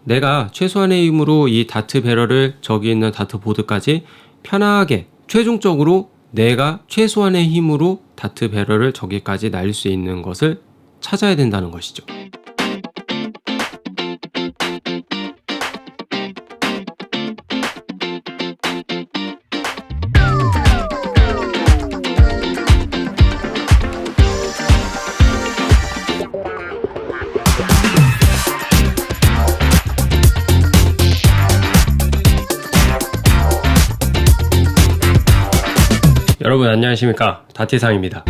내가 최소한의 힘으로 이 다트 배럴을 저기 있는 다트 보드까지 편하게 최종적으로 내가 최소한의 힘으로 다트 배럴을 저기까지 날릴 수 있는 것을 찾아야 된다는 것이죠. 여러분 안녕하십니까, 다트상입니다.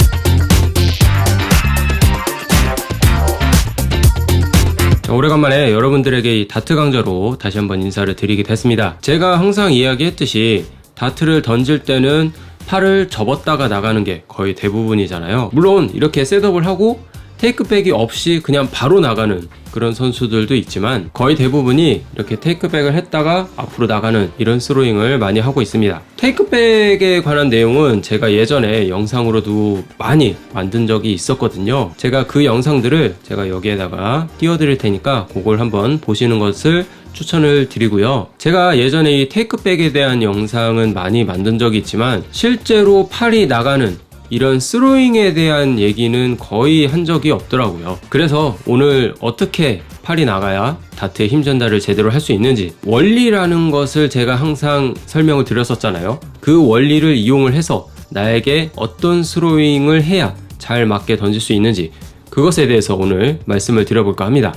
오래간만에 여러분들에게 이 다트 강좌로 다시 한번 인사를 드리게 됐습니다. 제가 항상 이야기했듯이 다트를 던질 때는 팔을 접었다가 나가는 게 거의 대부분이잖아요. 물론 이렇게 셋업을 하고 테이크백이 없이 그냥 바로 나가는 그런 선수들도 있지만 거의 대부분이 이렇게 테이크백을 했다가 앞으로 나가는 이런 스로잉을 많이 하고 있습니다. 테이크백에 관한 내용은 제가 예전에 영상으로도 많이 만든 적이 있었거든요. 제가 그 영상들을 제가 여기에다가 띄워드릴 테니까 그걸 한번 보시는 것을 추천을 드리고요. 제가 예전에 이 테이크백에 대한 영상은 많이 만든 적이 있지만 실제로 팔이 나가는 이런 스로잉에 대한 얘기는 거의 한 적이 없더라고요. 그래서 오늘 어떻게 팔이 나가야 다트의 힘 전달을 제대로 할 수 있는지, 원리라는 것을 제가 항상 설명을 드렸었잖아요. 그 원리를 이용을 해서 나에게 어떤 스로잉을 해야 잘 맞게 던질 수 있는지, 그것에 대해서 오늘 말씀을 드려볼까 합니다.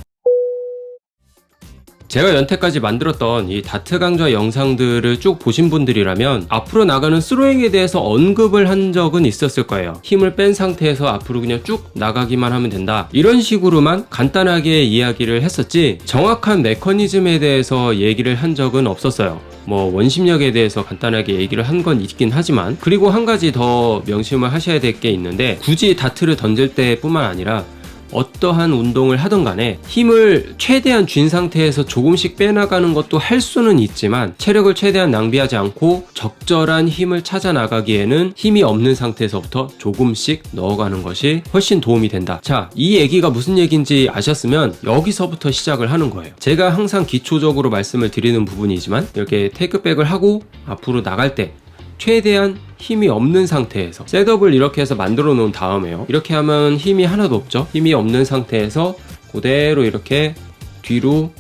제가 여태까지 만들었던 이 다트 강좌 영상들을 쭉 보신 분들이라면 앞으로 나가는 스로잉에 대해서 언급을 한 적은 있었을 거예요. 힘을 뺀 상태에서 앞으로 그냥 쭉 나가기만 하면 된다, 이런 식으로만 간단하게 이야기를 했었지 정확한 메커니즘에 대해서 얘기를 한 적은 없었어요. 뭐 원심력에 대해서 간단하게 얘기를 한 건 있긴 하지만, 그리고 한 가지 더 명심을 하셔야 될 게 있는데, 굳이 다트를 던질 때뿐만 아니라 어떠한 운동을 하든 간에 힘을 최대한 쥔 상태에서 조금씩 빼나가는 것도 할 수는 있지만 체력을 최대한 낭비하지 않고 적절한 힘을 찾아 나가기에는 힘이 없는 상태에서부터 조금씩 넣어가는 것이 훨씬 도움이 된다. 자, 이 얘기가 무슨 얘기인지 아셨으면 여기서부터 시작을 하는 거예요. 제가 항상 기초적으로 말씀을 드리는 부분이지만 이렇게 테이크백을 하고 앞으로 나갈 때 최대한 힘이 없는 상태에서 셋업을 이렇게 해서 만들어 놓은 다음에요, 이렇게 하면 힘이 하나도 없죠. 힘이 없는 상태에서 그대로 이렇게 뒤로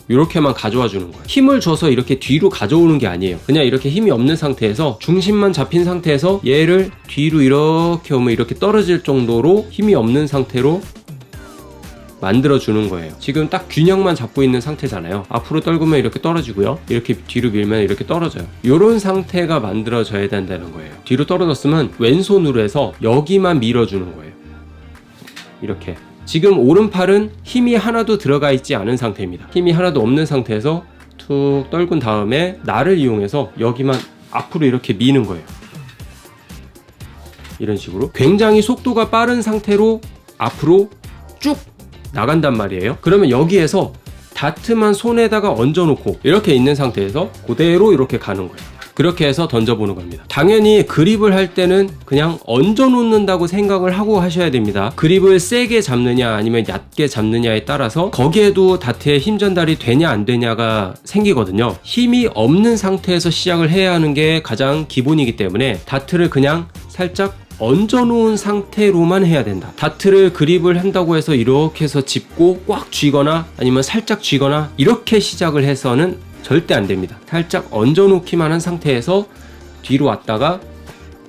이렇게만 가져와 주는 거예요. 힘을 줘서 이렇게 뒤로 가져오는 게 아니에요. 그냥 이렇게 힘이 없는 상태에서 중심만 잡힌 상태에서 얘를 뒤로 이렇게 오면 이렇게 떨어질 정도로 힘이 없는 상태로 만들어주는 거예요. 지금 딱 균형만 잡고 있는 상태잖아요. 앞으로 떨구면 이렇게 떨어지고요, 이렇게 뒤로 밀면 이렇게 떨어져요. 이런 상태가 만들어져야 된다는 거예요. 뒤로 떨어졌으면 왼손으로 해서 여기만 밀어주는 거예요. 이렇게. 지금 오른팔은 힘이 하나도 들어가 있지 않은 상태입니다. 힘이 하나도 없는 상태에서 툭 떨군 다음에 날을 이용해서 여기만 앞으로 이렇게 미는 거예요. 이런 식으로 굉장히 속도가 빠른 상태로 앞으로 쭉 나간단 말이에요. 그러면 여기에서 다트만 손에다가 얹어놓고 이렇게 있는 상태에서 그대로 이렇게 가는 거예요. 그렇게 해서 던져보는 겁니다. 당연히 그립을 할 때는 그냥 얹어놓는다고 생각을 하고 하셔야 됩니다. 그립을 세게 잡느냐 아니면 얕게 잡느냐에 따라서 거기에도 다트의 힘 전달이 되냐 안 되냐가 생기거든요. 힘이 없는 상태에서 시작을 해야 하는 게 가장 기본이기 때문에 다트를 그냥 살짝 얹어놓은 상태로만 해야 된다. 다트를 그립을 한다고 해서 이렇게 해서 짚고 꽉 쥐거나 아니면 살짝 쥐거나 이렇게 시작을 해서는 절대 안 됩니다. 살짝 얹어놓기만 한 상태에서 뒤로 왔다가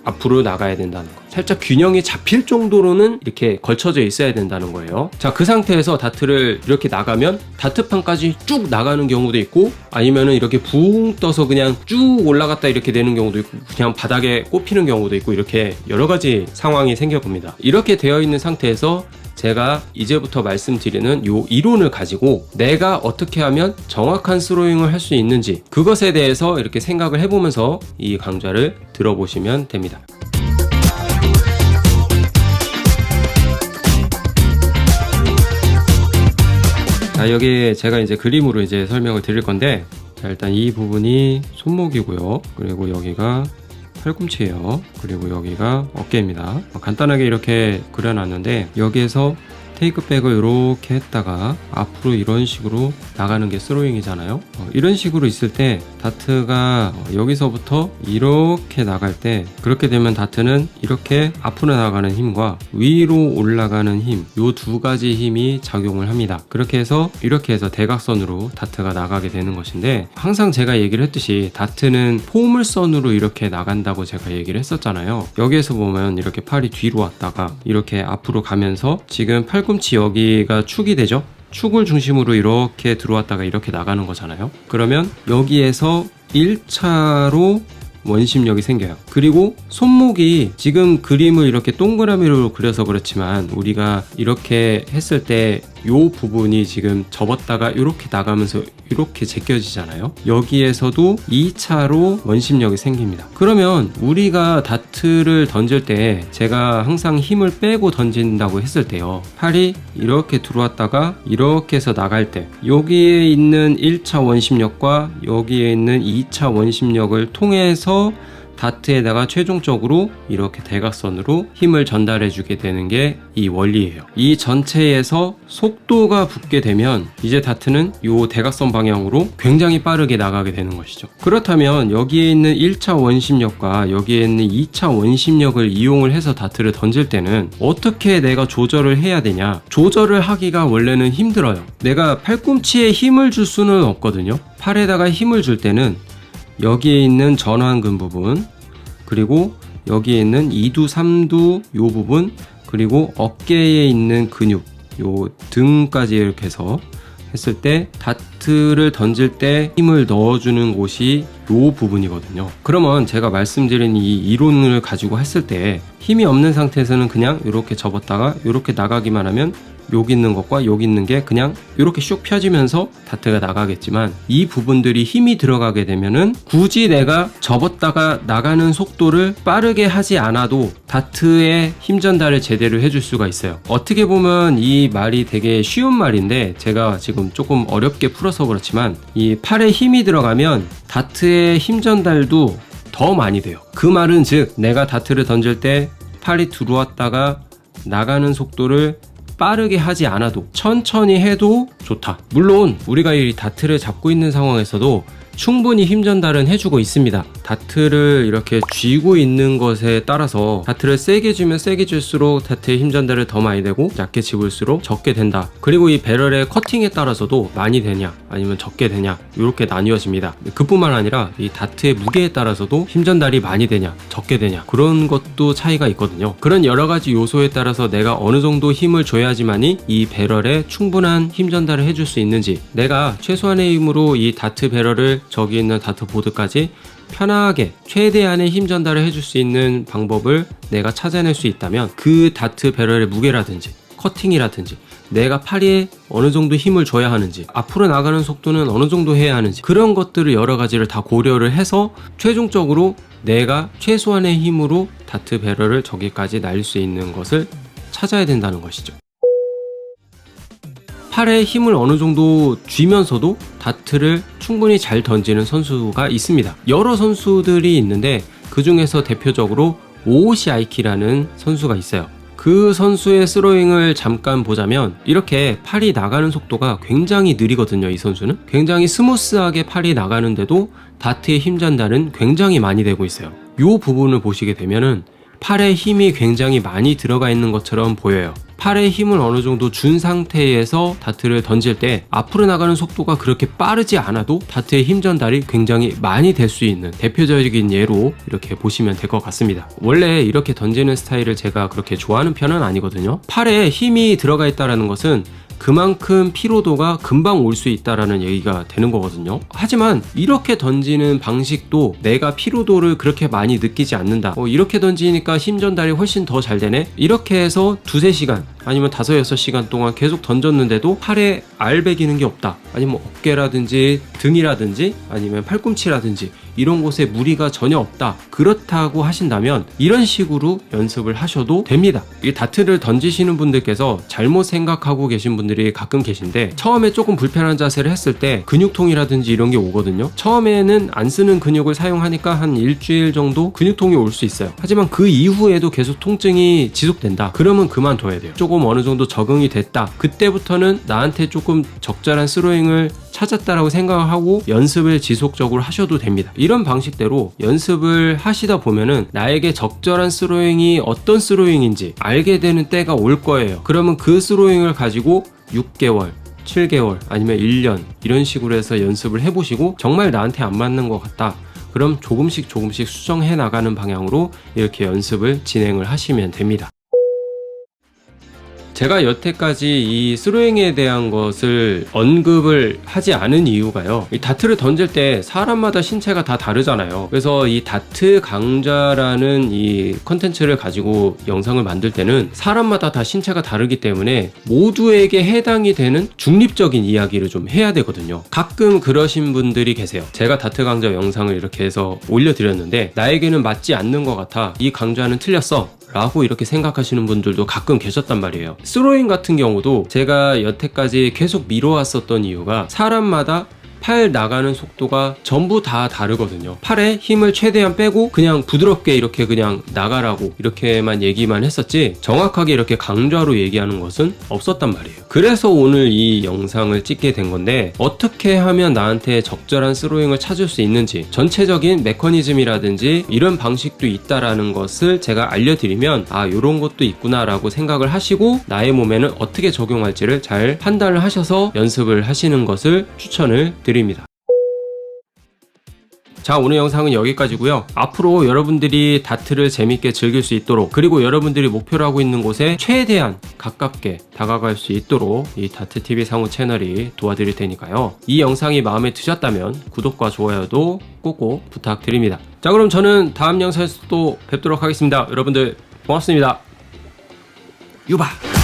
앞으로 나가야 된다는 거. 살짝 균형이 잡힐 정도로는 이렇게 걸쳐져 있어야 된다는 거예요. 자, 그 상태에서 다트를 이렇게 나가면 다트판까지 쭉 나가는 경우도 있고, 아니면은 이렇게 붕 떠서 그냥 쭉 올라갔다 이렇게 되는 경우도 있고, 그냥 바닥에 꼽히는 경우도 있고, 이렇게 여러 가지 상황이 생겨봅니다. 이렇게 되어 있는 상태에서 제가 이제부터 말씀드리는 요 이론을 가지고 내가 어떻게 하면 정확한 스로잉을 할 수 있는지, 그것에 대해서 이렇게 생각을 해보면서 이 강좌를 들어보시면 됩니다. 자, 여기 제가 이제 그림으로 이제 설명을 드릴 건데, 자, 일단 이 부분이 손목이고요. 그리고 여기가 팔꿈치예요. 그리고 여기가 어깨입니다. 간단하게 이렇게 그려놨는데, 여기에서 테이크백을 이렇게 했다가 앞으로 이런 식으로 나가는 게 스로잉이잖아요. 이런 식으로 있을 때 다트가 여기서부터 이렇게 나갈 때, 그렇게 되면 다트는 이렇게 앞으로 나가는 힘과 위로 올라가는 힘, 요 두 가지 힘이 작용을 합니다. 그렇게 해서 이렇게 해서 대각선으로 다트가 나가게 되는 것인데, 항상 제가 얘기를 했듯이 다트는 포물선으로 이렇게 나간다고 제가 얘기를 했었잖아요. 여기에서 보면 이렇게 팔이 뒤로 왔다가 이렇게 앞으로 가면서 지금 팔꿈치 여기가 축이 되죠? 축을 중심으로 이렇게 들어왔다가 이렇게 나가는 거잖아요. 그러면 여기에서 1차로 원심력이 생겨요. 그리고 손목이 지금 그림을 이렇게 동그라미로 그려서 그렇지만 우리가 이렇게 했을 때 요 부분이 지금 접었다가 이렇게 나가면서 이렇게 제껴지잖아요. 여기에서도 2차로 원심력이 생깁니다. 그러면 우리가 다트를 던질 때 제가 항상 힘을 빼고 던진다고 했을 때요, 팔이 이렇게 들어왔다가 이렇게 해서 나갈 때 여기에 있는 1차 원심력과 여기에 있는 2차 원심력을 통해서 다트에다가 최종적으로 이렇게 대각선으로 힘을 전달해 주게 되는 게 이 원리예요. 이 전체에서 속도가 붙게 되면 이제 다트는 이 대각선 방향으로 굉장히 빠르게 나가게 되는 것이죠. 그렇다면 여기에 있는 1차 원심력과 여기에 있는 2차 원심력을 이용을 해서 다트를 던질 때는 어떻게 내가 조절을 해야 되냐? 조절을 하기가 원래는 힘들어요. 내가 팔꿈치에 힘을 줄 수는 없거든요. 팔에다가 힘을 줄 때는 여기에 있는 전완근 부분, 그리고 여기에 있는 2두, 3두 요 부분, 그리고 어깨에 있는 근육, 요 등까지 이렇게 해서 했을 때 다트를 던질 때 힘을 넣어주는 곳이 요 부분이거든요. 그러면 제가 말씀드린 이 이론을 가지고 했을 때 힘이 없는 상태에서는 그냥 이렇게 접었다가 이렇게 나가기만 하면 여기 있는 것과 여기 있는 게 그냥 이렇게 슉 펴지면서 다트가 나가겠지만, 이 부분들이 힘이 들어가게 되면은 굳이 내가 접었다가 나가는 속도를 빠르게 하지 않아도 다트의 힘 전달을 제대로 해줄 수가 있어요. 어떻게 보면 이 말이 되게 쉬운 말인데 제가 지금 조금 어렵게 풀어서 그렇지만, 이 팔에 힘이 들어가면 다트의 힘 전달도 더 많이 돼요. 그 말은 즉 내가 다트를 던질 때 팔이 들어왔다가 나가는 속도를 빠르게 하지 않아도 천천히 해도 좋다. 물론 우리가 이 다트를 잡고 있는 상황에서도 충분히 힘 전달은 해주고 있습니다. 다트를 이렇게 쥐고 있는 것에 따라서 다트를 세게 쥐면 세게 줄수록 다트의 힘 전달을 더 많이 되고, 약게 집을수록 적게 된다. 그리고 이 배럴의 커팅에 따라서도 많이 되냐 아니면 적게 되냐 이렇게 나뉘어집니다. 그뿐만 아니라 이 다트의 무게에 따라서도 힘 전달이 많이 되냐 적게 되냐 그런 것도 차이가 있거든요. 그런 여러 가지 요소에 따라서 내가 어느 정도 힘을 줘야지만이 이 배럴에 충분한 힘 전달을 해줄 수 있는지, 내가 최소한의 힘으로 이 다트 배럴을 저기 있는 다트 보드까지 편하게 최대한의 힘 전달을 해줄 수 있는 방법을 내가 찾아낼 수 있다면, 그 다트 배럴의 무게라든지 커팅이라든지 내가 팔에 어느 정도 힘을 줘야 하는지, 앞으로 나가는 속도는 어느 정도 해야 하는지, 그런 것들을 여러 가지를 다 고려를 해서 최종적으로 내가 최소한의 힘으로 다트 배럴을 저기까지 날릴 수 있는 것을 찾아야 된다는 것이죠. 팔에 힘을 어느 정도 쥐면서도 다트를 충분히 잘 던지는 선수가 있습니다. 여러 선수들이 있는데 그 중에서 대표적으로 오오시 아이키라는 선수가 있어요. 그 선수의 스로잉을 잠깐 보자면 이렇게 팔이 나가는 속도가 굉장히 느리거든요. 이 선수는 굉장히 스무스하게 팔이 나가는데도 다트의 힘 전달은 굉장히 많이 되고 있어요. 이 부분을 보시게 되면은 팔에 힘이 굉장히 많이 들어가 있는 것처럼 보여요. 팔에 힘을 어느 정도 준 상태에서 다트를 던질 때 앞으로 나가는 속도가 그렇게 빠르지 않아도 다트의 힘 전달이 굉장히 많이 될 수 있는 대표적인 예로 이렇게 보시면 될 것 같습니다. 원래 이렇게 던지는 스타일을 제가 그렇게 좋아하는 편은 아니거든요. 팔에 힘이 들어가 있다는 것은 그만큼 피로도가 금방 올 수 있다라는 얘기가 되는 거거든요. 하지만 이렇게 던지는 방식도 내가 피로도를 그렇게 많이 느끼지 않는다, 이렇게 던지니까 힘 전달이 훨씬 더 잘 되네, 이렇게 해서 2-3시간 아니면 5-6시간 동안 계속 던졌는데도 팔에 알배기는 게 없다, 아니면 어깨라든지 등이라든지 아니면 팔꿈치라든지 이런 곳에 무리가 전혀 없다, 그렇다고 하신다면 이런 식으로 연습을 하셔도 됩니다. 이 다트를 던지시는 분들께서 잘못 생각하고 계신 분들이 가끔 계신데, 처음에 조금 불편한 자세를 했을 때 근육통이라든지 이런 게 오거든요. 처음에는 안 쓰는 근육을 사용하니까 한 일주일 정도 근육통이 올 수 있어요. 하지만 그 이후에도 계속 통증이 지속된다, 그러면 그만둬야 돼요. 조금 조금 어느 정도 적응이 됐다. 그때부터는 나한테 조금 적절한 스로잉을 찾았다라고 생각을 하고 연습을 지속적으로 하셔도 됩니다. 이런 방식대로 연습을 하시다 보면은 나에게 적절한 스로잉이 어떤 스로잉인지 알게 되는 때가 올 거예요. 그러면 그 스로잉을 가지고 6개월 7개월 아니면 1년 이런 식으로 해서 연습을 해보시고 정말 나한테 안 맞는 것 같다. 그럼 조금씩 수정해 나가는 방향으로 이렇게 연습을 진행을 하시면 됩니다. 제가 여태까지 이 스로잉에 대한 것을 언급을 하지 않은 이유가요. 이 다트를 던질 때 사람마다 신체가 다 다르잖아요. 그래서 이 다트 강좌라는 이 컨텐츠를 가지고 영상을 만들 때는 사람마다 다 신체가 다르기 때문에 모두에게 해당이 되는 중립적인 이야기를 좀 해야 되거든요. 가끔 그러신 분들이 계세요. 제가 다트 강좌 영상을 이렇게 해서 올려드렸는데 나에게는 맞지 않는 것 같아. 이 강좌는 틀렸어. 라고 이렇게 생각하시는 분들도 가끔 계셨단 말이에요. 스로잉 같은 경우도 제가 여태까지 계속 미뤄왔었던 이유가 사람마다 팔 나가는 속도가 전부 다 다르거든요. 팔에 힘을 최대한 빼고 그냥 부드럽게 이렇게 그냥 나가라고 이렇게만 얘기만 했었지 정확하게 이렇게 강좌로 얘기하는 것은 없었단 말이에요. 그래서 오늘 이 영상을 찍게 된 건데 어떻게 하면 나한테 적절한 스로잉을 찾을 수 있는지 전체적인 메커니즘이라든지 이런 방식도 있다라는 것을 제가 알려드리면 아 요런 것도 있구나 라고 생각을 하시고 나의 몸에는 어떻게 적용할지를 잘 판단을 하셔서 연습을 하시는 것을 추천을 드립니다. 자, 오늘 영상은 여기까지고요. 앞으로 여러분들이 다트를 재밌게 즐길 수 있도록 그리고 여러분들이 목표로 하고 있는 곳에 최대한 가깝게 다가갈 수 있도록 이 다트TV 상호 채널이 도와드릴 테니까요. 이 영상이 마음에 드셨다면 구독과 좋아요도 꼭꼭 부탁드립니다. 자, 그럼 저는 다음 영상에서 또 뵙도록 하겠습니다. 여러분들 고맙습니다. 유바!